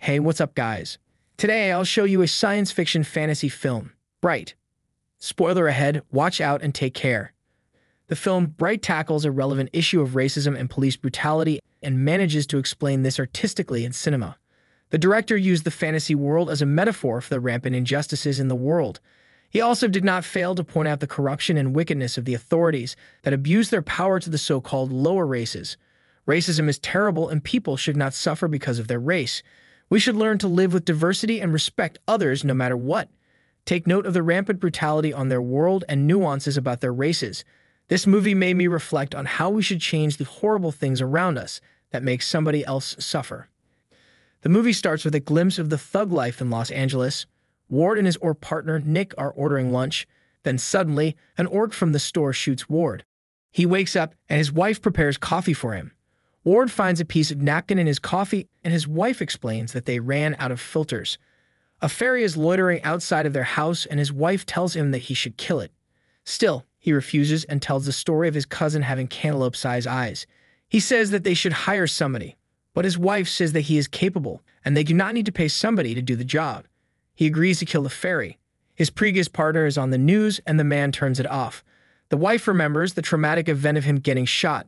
Hey, what's up, guys? Today, I'll show you a science fiction fantasy film, Bright. Spoiler ahead, watch out and take care. The film Bright tackles a relevant issue of racism and police brutality and manages to explain this artistically in cinema. The director used the fantasy world as a metaphor for the rampant injustices in the world. He also did not fail to point out the corruption and wickedness of the authorities that abuse their power to the so-called lower races. Racism is terrible and people should not suffer because of their race. We should learn to live with diversity and respect others no matter what. Take note of the rampant brutality on their world and nuances about their races. This movie made me reflect on how we should change the horrible things around us that make somebody else suffer. The movie starts with a glimpse of the thug life in Los Angeles. Ward and his orc partner, Nick, are ordering lunch. Then suddenly, an orc from the store shoots Ward. He wakes up and his wife prepares coffee for him. Ward finds a piece of napkin in his coffee and his wife explains that they ran out of filters. A fairy is loitering outside of their house and his wife tells him that he should kill it. Still, he refuses and tells the story of his cousin having cantaloupe-sized eyes. He says that they should hire somebody, but his wife says that he is capable and they do not need to pay somebody to do the job. He agrees to kill the fairy. His previous partner is on the news and the man turns it off. The wife remembers the traumatic event of him getting shot.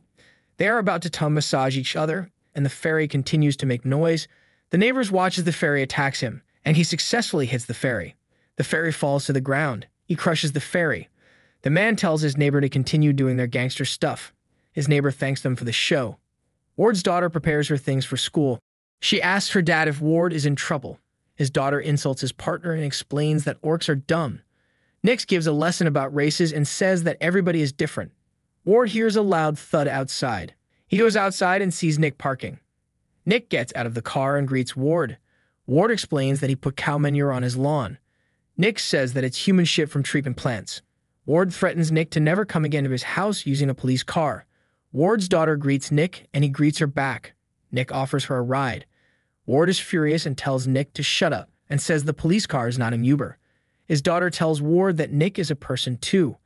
They are about to tongue massage each other, and the fairy continues to make noise. The neighbors watch as the fairy attacks him, and he successfully hits the fairy. The fairy falls to the ground. He crushes the fairy. The man tells his neighbor to continue doing their gangster stuff. His neighbor thanks them for the show. Ward's daughter prepares her things for school. She asks her dad if Ward is in trouble. His daughter insults his partner and explains that orcs are dumb. Nick gives a lesson about races and says that everybody is different. Ward hears a loud thud outside. He goes outside and sees Nick parking. Nick gets out of the car and greets Ward. Ward explains that he put cow manure on his lawn. Nick says that it's human shit from treatment plants. Ward threatens Nick to never come again to his house using a police car. Ward's daughter greets Nick and he greets her back. Nick offers her a ride. Ward is furious and tells Nick to shut up and says the police car is not an Uber. His daughter tells Ward that Nick is a person too.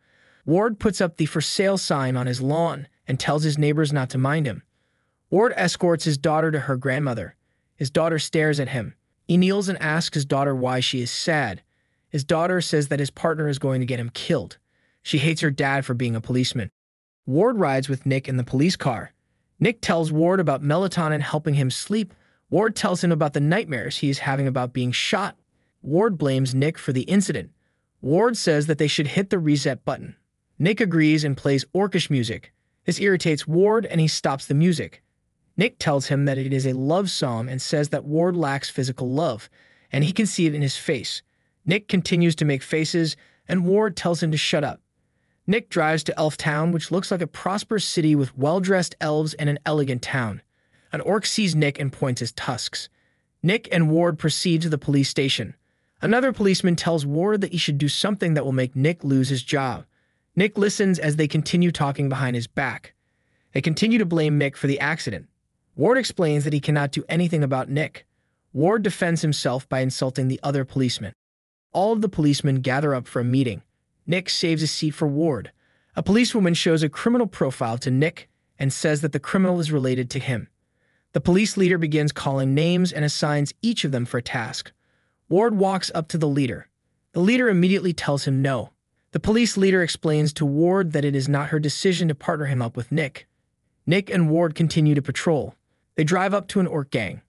Ward puts up the for sale sign on his lawn and tells his neighbors not to mind him. Ward escorts his daughter to her grandmother. His daughter stares at him. He kneels and asks his daughter why she is sad. His daughter says that his partner is going to get him killed. She hates her dad for being a policeman. Ward rides with Nick in the police car. Nick tells Ward about melatonin helping him sleep. Ward tells him about the nightmares he is having about being shot. Ward blames Nick for the incident. Ward says that they should hit the reset button. Nick agrees and plays orcish music. This irritates Ward and he stops the music. Nick tells him that it is a love song and says that Ward lacks physical love, and he can see it in his face. Nick continues to make faces, and Ward tells him to shut up. Nick drives to Elf Town, which looks like a prosperous city with well-dressed elves and an elegant town. An orc sees Nick and points his tusks. Nick and Ward proceed to the police station. Another policeman tells Ward that he should do something that will make Nick lose his job. Nick listens as they continue talking behind his back. They continue to blame Nick for the accident. Ward explains that he cannot do anything about Nick. Ward defends himself by insulting the other policeman. All of the policemen gather up for a meeting. Nick saves a seat for Ward. A policewoman shows a criminal profile to Nick and says that the criminal is related to him. The police leader begins calling names and assigns each of them for a task. Ward walks up to the leader. The leader immediately tells him no. The police leader explains to Ward that it is not her decision to partner him up with Nick. Nick and Ward continue to patrol. They drive up to an orc gang.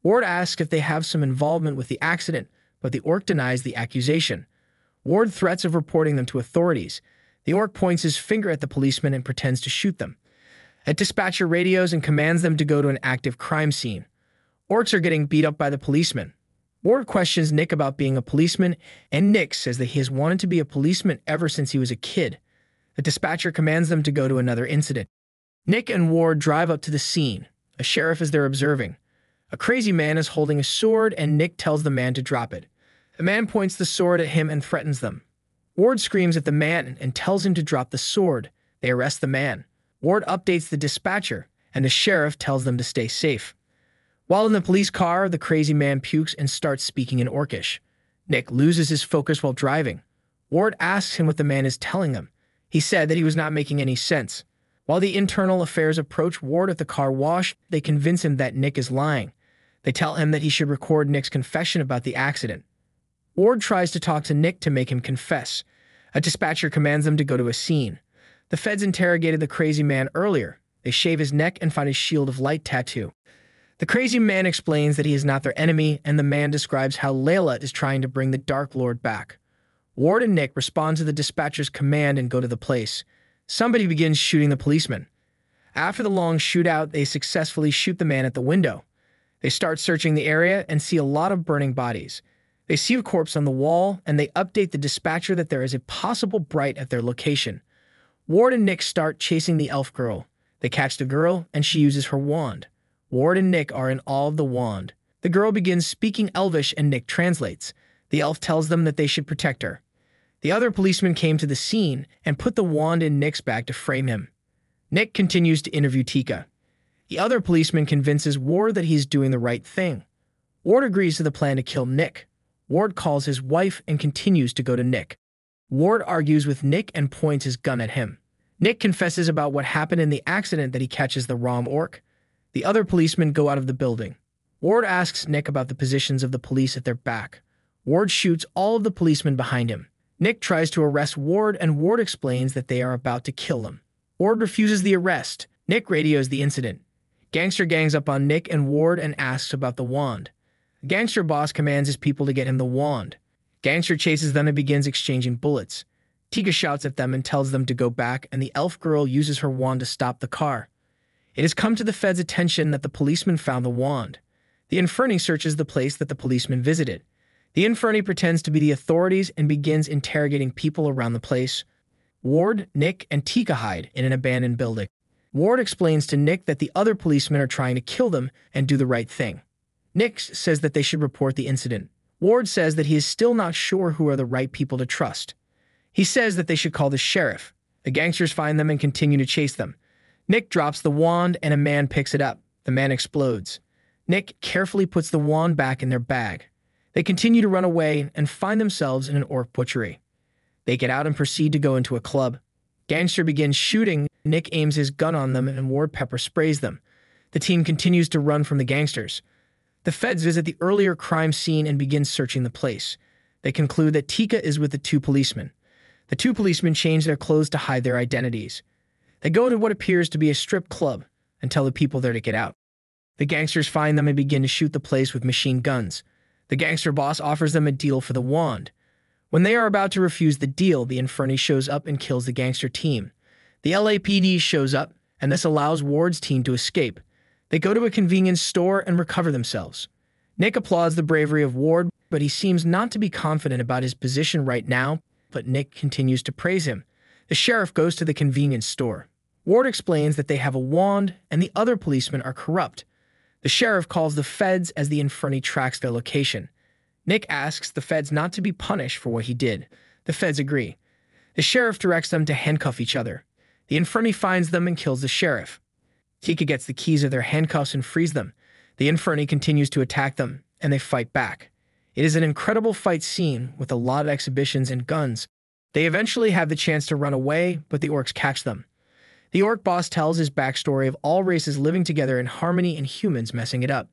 Ward asks if they have some involvement with the accident, but the orc denies the accusation. Ward threats of reporting them to authorities. The orc points his finger at the policemen and pretends to shoot them. A dispatcher radios and commands them to go to an active crime scene. Orcs are getting beat up by the policemen. Ward questions Nick about being a policeman, and Nick says that he has wanted to be a policeman ever since he was a kid. The dispatcher commands them to go to another incident. Nick and Ward drive up to the scene. A sheriff is there observing. A crazy man is holding a sword, and Nick tells the man to drop it. The man points the sword at him and threatens them. Ward screams at the man and tells him to drop the sword. They arrest the man. Ward updates the dispatcher, and the sheriff tells them to stay safe. While in the police car, the crazy man pukes and starts speaking in Orcish. Nick loses his focus while driving. Ward asks him what the man is telling him. He said that he was not making any sense. While the internal affairs approach Ward at the car wash, they convince him that Nick is lying. They tell him that he should record Nick's confession about the accident. Ward tries to talk to Nick to make him confess. A dispatcher commands them to go to a scene. The feds interrogated the crazy man earlier. They shave his neck and find his shield of light tattoo. The crazy man explains that he is not their enemy, and the man describes how Layla is trying to bring the Dark Lord back. Ward and Nick respond to the dispatcher's command and go to the place. Somebody begins shooting the policeman. After the long shootout, they successfully shoot the man at the window. They start searching the area and see a lot of burning bodies. They see a corpse on the wall, and they update the dispatcher that there is a possible Bright at their location. Ward and Nick start chasing the elf girl. They catch the girl, and she uses her wand. Ward and Nick are in awe of the wand. The girl begins speaking Elvish, and Nick translates. The elf tells them that they should protect her. The other policeman came to the scene and put the wand in Nick's bag to frame him. Nick continues to interview Tika. The other policeman convinces Ward that he's doing the right thing. Ward agrees to the plan to kill Nick. Ward calls his wife and continues to go to Nick. Ward argues with Nick and points his gun at him. Nick confesses about what happened in the accident, that he catches the wrong orc. The other policemen go out of the building. Ward asks Nick about the positions of the police at their back. Ward shoots all of the policemen behind him. Nick tries to arrest Ward, and Ward explains that they are about to kill him. Ward refuses the arrest. Nick radios the incident. Gangster gangs up on Nick and Ward and asks about the wand. The gangster boss commands his people to get him the wand. Gangster chases them and begins exchanging bullets. Tika shouts at them and tells them to go back, and the elf girl uses her wand to stop the car. It has come to the feds' attention that the policeman found the wand. The Inferni searches the place that the policeman visited. The Inferni pretends to be the authorities and begins interrogating people around the place. Ward, Nick, and Tika hide in an abandoned building. Ward explains to Nick that the other policemen are trying to kill them and do the right thing. Nick says that they should report the incident. Ward says that he is still not sure who are the right people to trust. He says that they should call the sheriff. The gangsters find them and continue to chase them. Nick drops the wand and a man picks it up. The man explodes. Nick carefully puts the wand back in their bag. They continue to run away and find themselves in an orc butchery. They get out and proceed to go into a club. Gangster begins shooting. Nick aims his gun on them and Ward pepper sprays them. The team continues to run from the gangsters. The feds visit the earlier crime scene and begin searching the place. They conclude that Tika is with the two policemen. The two policemen change their clothes to hide their identities. They go to what appears to be a strip club and tell the people there to get out. The gangsters find them and begin to shoot the place with machine guns. The gangster boss offers them a deal for the wand. When they are about to refuse the deal, the Inferni shows up and kills the gangster team. The LAPD shows up, and this allows Ward's team to escape. They go to a convenience store and recover themselves. Nick applauds the bravery of Ward, but he seems not to be confident about his position right now, but Nick continues to praise him. The sheriff goes to the convenience store. Ward explains that they have a wand and the other policemen are corrupt. The sheriff calls the feds as the Inferni tracks their location. Nick asks the feds not to be punished for what he did. The feds agree. The sheriff directs them to handcuff each other. The Inferni finds them and kills the sheriff. Tika gets the keys of their handcuffs and frees them. The Inferni continues to attack them, and they fight back. It is an incredible fight scene with a lot of exhibitions and guns. They eventually have the chance to run away, but the orcs catch them. The orc boss tells his backstory of all races living together in harmony and humans messing it up.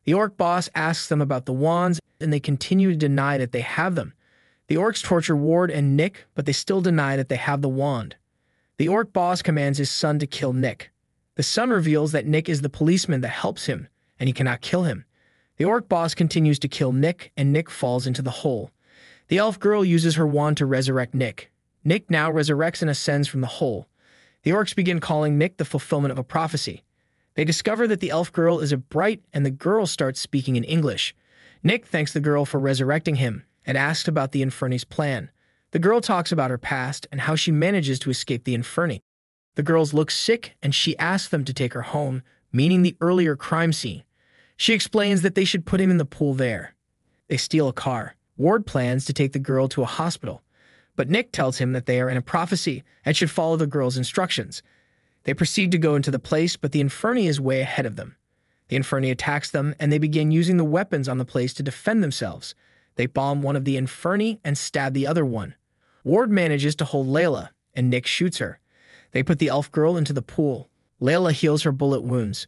The orc boss asks them about the wands, and they continue to deny that they have them. The orcs torture Ward and Nick, but they still deny that they have the wand. The orc boss commands his son to kill Nick. The son reveals that Nick is the policeman that helps him, and he cannot kill him. The orc boss continues to kill Nick, and Nick falls into the hole. The elf girl uses her wand to resurrect Nick. Nick now resurrects and ascends from the hole. The orcs begin calling Nick the fulfillment of a prophecy. They discover that the elf girl is a Bright, and the girl starts speaking in English. Nick thanks the girl for resurrecting him and asks about the Inferni's plan. The girl talks about her past and how she manages to escape the Inferni. The girls look sick, and she asks them to take her home, meaning the earlier crime scene. She explains that they should put him in the pool there. They steal a car. Ward plans to take the girl to a hospital, but Nick tells him that they are in a prophecy and should follow the girl's instructions. They proceed to go into the place, but the Inferni is way ahead of them. The Inferni attacks them, and they begin using the weapons on the place to defend themselves. They bomb one of the Inferni and stab the other one. Ward manages to hold Layla, and Nick shoots her. They put the elf girl into the pool. Layla heals her bullet wounds.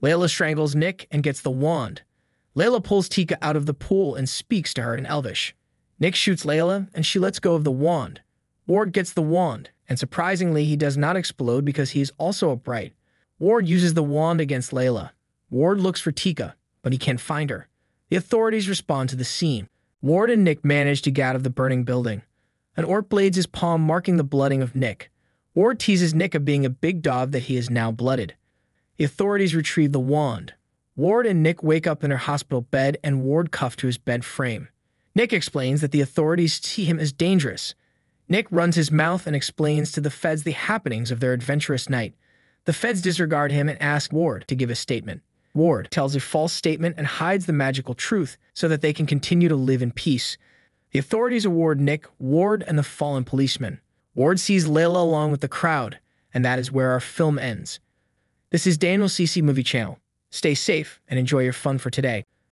Layla strangles Nick and gets the wand. Layla pulls Tika out of the pool and speaks to her in Elvish. Nick shoots Layla, and she lets go of the wand. Ward gets the wand, and surprisingly, he does not explode because he is also upright. Ward uses the wand against Layla. Ward looks for Tika, but he can't find her. The authorities respond to the scene. Ward and Nick manage to get out of the burning building. An orc blades his palm, marking the blooding of Nick. Ward teases Nick of being a big dog that he is now blooded. The authorities retrieve the wand. Ward and Nick wake up in their hospital bed and Ward cuffed to his bed frame. Nick explains that the authorities see him as dangerous. Nick runs his mouth and explains to the feds the happenings of their adventurous night. The feds disregard him and ask Ward to give a statement. Ward tells a false statement and hides the magical truth so that they can continue to live in peace. The authorities award Nick, Ward, and the fallen policeman. Ward sees Layla along with the crowd, and that is where our film ends. This is Daniel CC Movie Channel. Stay safe and enjoy your fun for today.